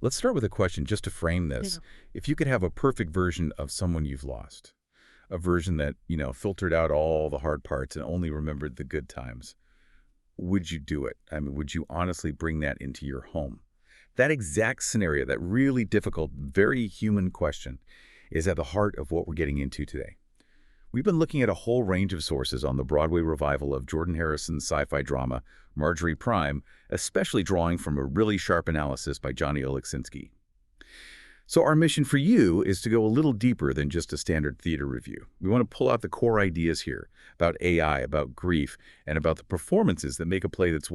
Let's start with a question just to frame Yeah. this. If you could have a perfect version of someone you've lost, a version that, filtered out all the hard parts and only remembered the good times, would you do it? I mean, would you honestly bring that into your home? That exact scenario, that really difficult, very human question, is at the heart of what we're getting into today. We've been looking at a whole range of sources on the Broadway revival of Jordan Harrison's sci-fi drama, Marjorie Prime, especially drawing from a really sharp analysis by Johnny Oleksinski. So our mission for you is to go a little deeper than just a standard theater review. We want to pull out the core ideas here about AI, about grief, and about the performances that make a play that's,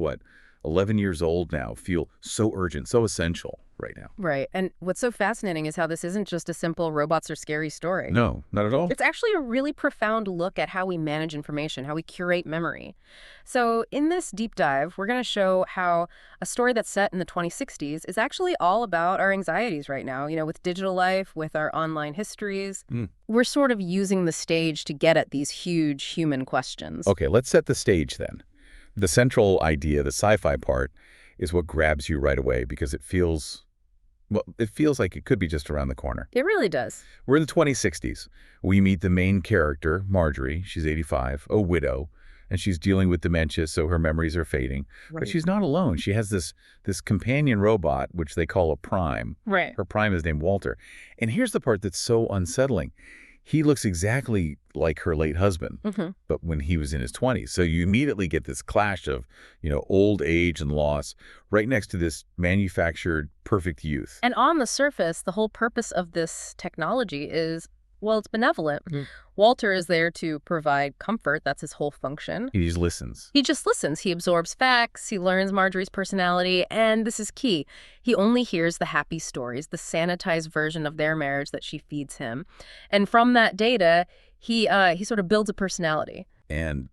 11 years old now, feel so urgent, so essential right now. Right. And what's so fascinating is how this isn't just a simple robots are scary story. No, not at all. It's actually a really profound look at how we manage information, how we curate memory. So in this deep dive, we're going to show how a story that's set in the 2060s is actually all about our anxieties right now, with digital life, with our online histories. We're sort of using the stage to get at these huge human questions. Okay, let's set the stage then. The central idea, the sci-fi part, is what grabs you right away because it feels like it could be just around the corner. It really does. We're in the 2060s. We meet the main character, Marjorie. She's 85, a widow, and she's dealing with dementia, so her memories are fading. Right. But she's not alone. She has this companion robot, which they call a Prime. Right. Her Prime is named Walter. And here's the part that's so unsettling. He looks exactly like her late husband, but when he was in his 20s. So you immediately get this clash of, old age and loss right next to this manufactured perfect youth. And on the surface, the whole purpose of this technology is, well, it's benevolent. Walter is there to provide comfort. That's his whole function. He just listens. He just listens. He absorbs facts. He learns Marjorie's personality. And this is key. He only hears the happy stories, the sanitized version of their marriage that she feeds him. And from that data, he sort of builds a personality. And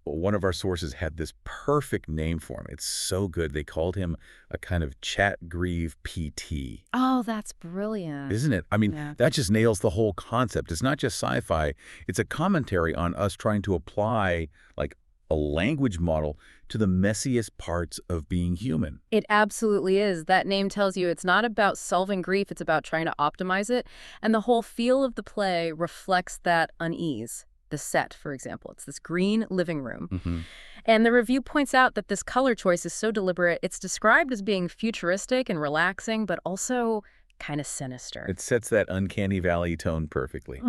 one of our sources had this perfect name for him. It's so good. They called him a kind of chat grieve PT. Oh, that's brilliant. Isn't it? I mean, Yeah. that just nails the whole concept. It's not just sci-fi. It's a commentary on us trying to apply, like, a language model to the messiest parts of being human. It absolutely is. That name tells you it's not about solving grief. It's about trying to optimize it. And the whole feel of the play reflects that unease. The set, for example, it's this green living room. And the review points out that this color choice is so deliberate. It's described as being futuristic and relaxing, but also kind of sinister. It sets that uncanny valley tone perfectly.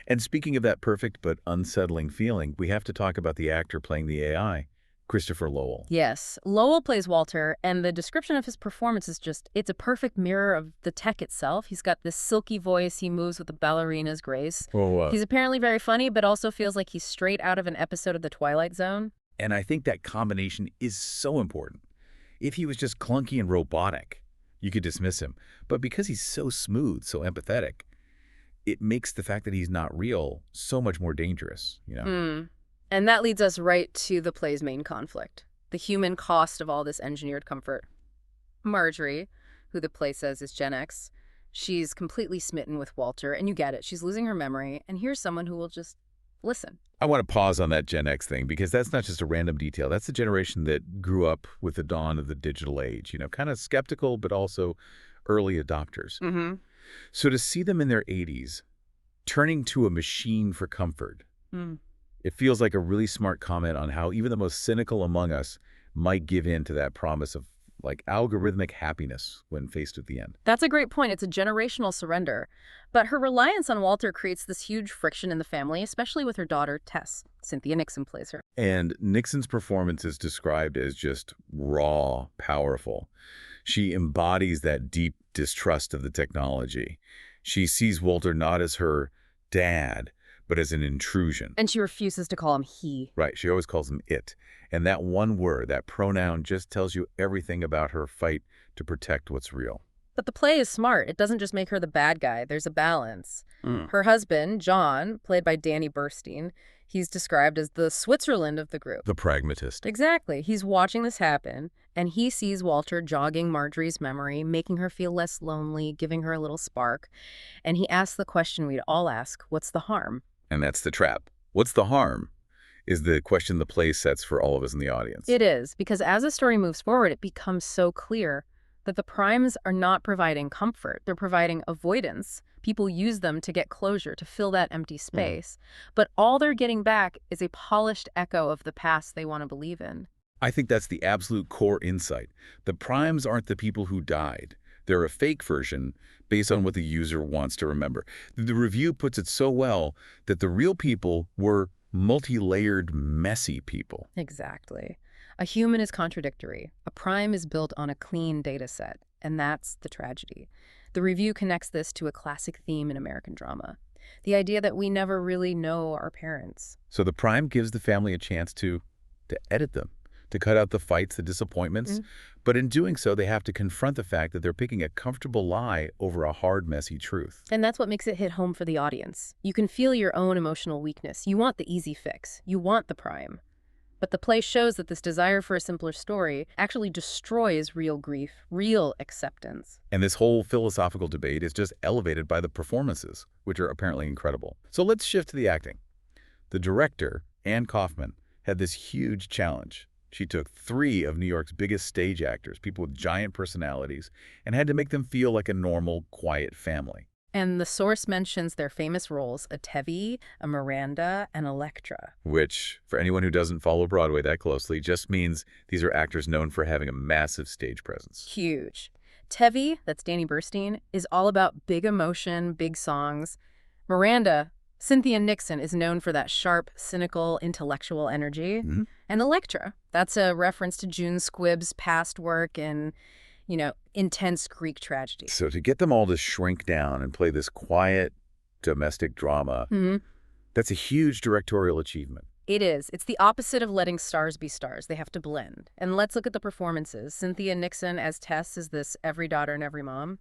And speaking of that perfect but unsettling feeling, we have to talk about the actor playing the AI, Christopher Lowell. Yes. Lowell plays Walter, and the description of his performance is it's a perfect mirror of the tech itself. He's got this silky voice. He moves with a ballerina's grace. He's apparently very funny, but also feels like he's straight out of an episode of The Twilight Zone. And I think that combination is so important. If he was just clunky and robotic, you could dismiss him. But because he's so smooth, so empathetic, it makes the fact that he's not real so much more dangerous, And that leads us right to the play's main conflict, the human cost of all this engineered comfort. Marjorie, who the play says is Gen X, she's completely smitten with Walter, and you get it. She's losing her memory, and here's someone who will just listen. I want to pause on that Gen X thing because that's not just a random detail. That's the generation that grew up with the dawn of the digital age, kind of skeptical, but also early adopters. So to see them in their 80s, turning to a machine for comfort, it feels like a really smart comment on how even the most cynical among us might give in to that promise of, like, algorithmic happiness when faced with the end. That's a great point. It's a generational surrender. But her reliance on Walter creates this huge friction in the family, especially with her daughter, Tess. Cynthia Nixon plays her. And Nixon's performance is described as just raw, powerful. She embodies that deep distrust of the technology. She sees Walter not as her dad, but as an intrusion. And she refuses to call him he. Right. She always calls him it. And that one word, that pronoun, just tells you everything about her fight to protect what's real. But the play is smart. It doesn't just make her the bad guy. There's a balance. Her husband, John, played by Danny Burstein, he's described as the Switzerland of the group. The pragmatist. Exactly. He's watching this happen, and he sees Walter jogging Marjorie's memory, making her feel less lonely, giving her a little spark. And he asks the question we'd all ask, what's the harm? And that's the trap. What's the harm is the question the play sets for all of us in the audience. It is, because as the story moves forward, it becomes so clear. that the primes are not providing comfort. They're providing avoidance. People use them to get closure, to fill that empty space. But all they're getting back is a polished echo of the past they want to believe in. I think that's the absolute core insight. The primes aren't the people who died. They're a fake version based on what the user wants to remember. The review puts it so well that the real people were multi-layered, messy people. Exactly. A human is contradictory. A prime is built on a clean data set, and that's the tragedy. The review connects this to a classic theme in American drama, the idea that we never really know our parents. So the prime gives the family a chance to edit them, to cut out the fights, the disappointments. But in doing so, they have to confront the fact that they're picking a comfortable lie over a hard, messy truth. And that's what makes it hit home for the audience. You can feel your own emotional weakness. You want the easy fix. You want the prime. But the play shows that this desire for a simpler story actually destroys real grief, real acceptance. And this whole philosophical debate is just elevated by the performances, which are apparently incredible. So let's shift to the acting. The director, Anne Kaufman, had this huge challenge. She took 3 of New York's biggest stage actors, people with giant personalities, and had to make them feel like a normal, quiet family. And the source mentions their famous roles, a Tevi, a Miranda, and Electra. Which, for anyone who doesn't follow Broadway that closely, just means these are actors known for having a massive stage presence. Huge. Tevi, that's Danny Burstein, is all about big emotion, big songs. Miranda, Cynthia Nixon, is known for that sharp, cynical, intellectual energy. And Electra, that's a reference to June Squibb's past work in, intense Greek tragedy. So to get them all to shrink down and play this quiet, domestic drama, that's a huge directorial achievement. It is. It's the opposite of letting stars be stars. They have to blend. And let's look at the performances. Cynthia Nixon as Tess is this every daughter and every mom.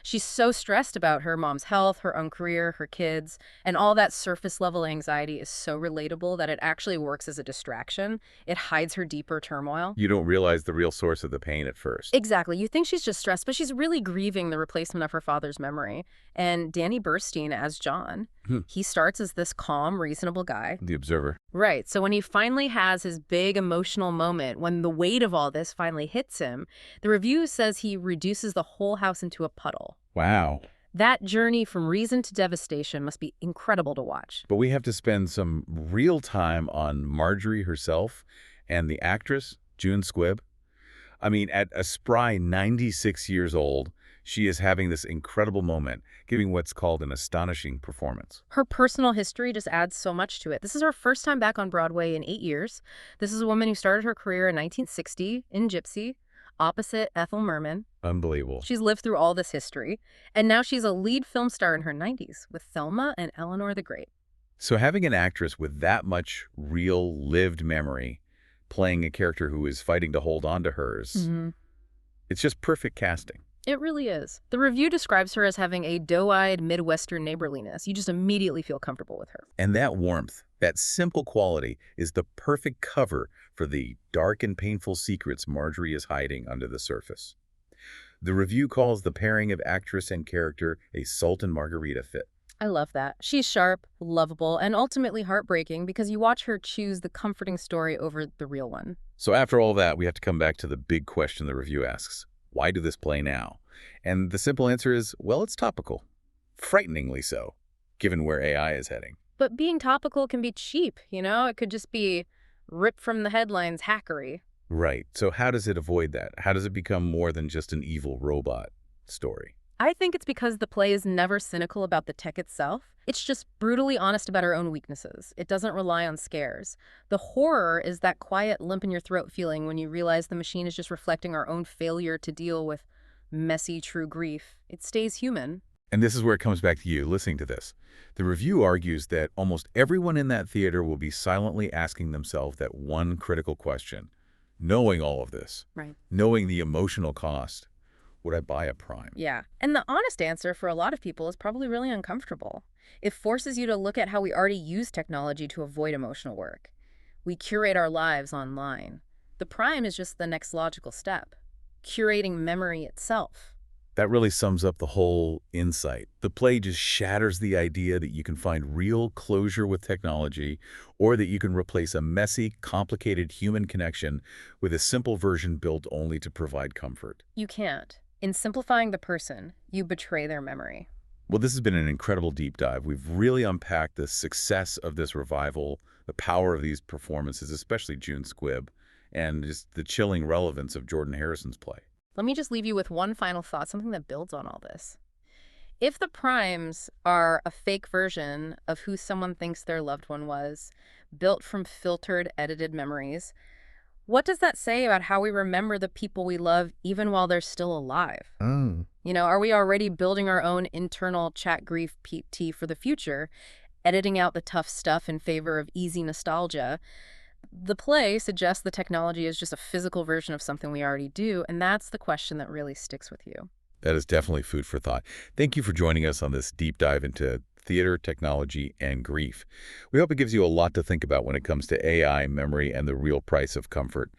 She's so stressed about her mom's health, her own career, her kids, and all that surface-level anxiety is so relatable that it actually works as a distraction. It hides her deeper turmoil. You don't realize the real source of the pain at first. Exactly. You think she's just stressed, but she's really grieving the replacement of her father's memory. And Danny Burstein as John, he starts as this calm, reasonable guy. The observer. Right. So when he finally has his big emotional moment, when the weight of all this finally hits him, the review says he reduces the whole house into a puddle. Wow. That journey from reason to devastation must be incredible to watch. But we have to spend some real time on Marjorie herself and the actress, June Squibb. I mean, at a spry 96 years old, she is having this incredible moment, giving what's called an astonishing performance. Her personal history just adds so much to it. This is her first time back on Broadway in 8 years. This is a woman who started her career in 1960 in Gypsy, opposite Ethel Merman. Unbelievable. She's lived through all this history, and now she's a lead film star in her 90s with Thelma and Eleanor the Great. So having an actress with that much real, lived memory playing a character who is fighting to hold on to hers, it's just perfect casting. It really is. The review describes her as having a doe-eyed Midwestern neighborliness. You just immediately feel comfortable with her. And that warmth, that simple quality, is the perfect cover for the dark and painful secrets Marjorie is hiding under the surface. The review calls the pairing of actress and character a Salt and Margarita fit. I love that. She's sharp, lovable, and ultimately heartbreaking because you watch her choose the comforting story over the real one. So after all that, we have to come back to the big question the review asks. Why do this play now? And the simple answer is, well, it's topical. Frighteningly so, given where AI is heading. But being topical can be cheap, It could just be ripped from the headlines hackery. Right. So how does it avoid that? How does it become more than just an evil robot story? I think it's because the play is never cynical about the tech itself. It's just brutally honest about our own weaknesses. It doesn't rely on scares. The horror is that quiet lump in your throat feeling when you realize the machine is just reflecting our own failure to deal with messy, true grief. It stays human. And this is where it comes back to you, listening to this. The review argues that almost everyone in that theater will be silently asking themselves that one critical question. Knowing all of this, Right. knowing the emotional cost, would I buy a Prime? Yeah. And the honest answer for a lot of people is probably really uncomfortable. It forces you to look at how we already use technology to avoid emotional work. We curate our lives online. The Prime is just the next logical step, curating memory itself. That really sums up the whole insight. The play just shatters the idea that you can find real closure with technology or that you can replace a messy, complicated human connection with a simple version built only to provide comfort. You can't. In simplifying the person, you betray their memory. Well, this has been an incredible deep dive. We've really unpacked the success of this revival, the power of these performances, especially June Squibb, and just the chilling relevance of Jordan Harrison's play. Let me just leave you with one final thought, something that builds on all this. If the primes are a fake version of who someone thinks their loved one was, built from filtered, edited memories, what does that say about how we remember the people we love even while they're still alive? Oh. Are we already building our own internal chat grief PT for the future, editing out the tough stuff in favor of easy nostalgia? The play suggests the technology is just a physical version of something we already do, and that's the question that really sticks with you. That is definitely food for thought. Thank you for joining us on this deep dive into theater, technology, and grief. We hope it gives you a lot to think about when it comes to AI, memory, and the real price of comfort.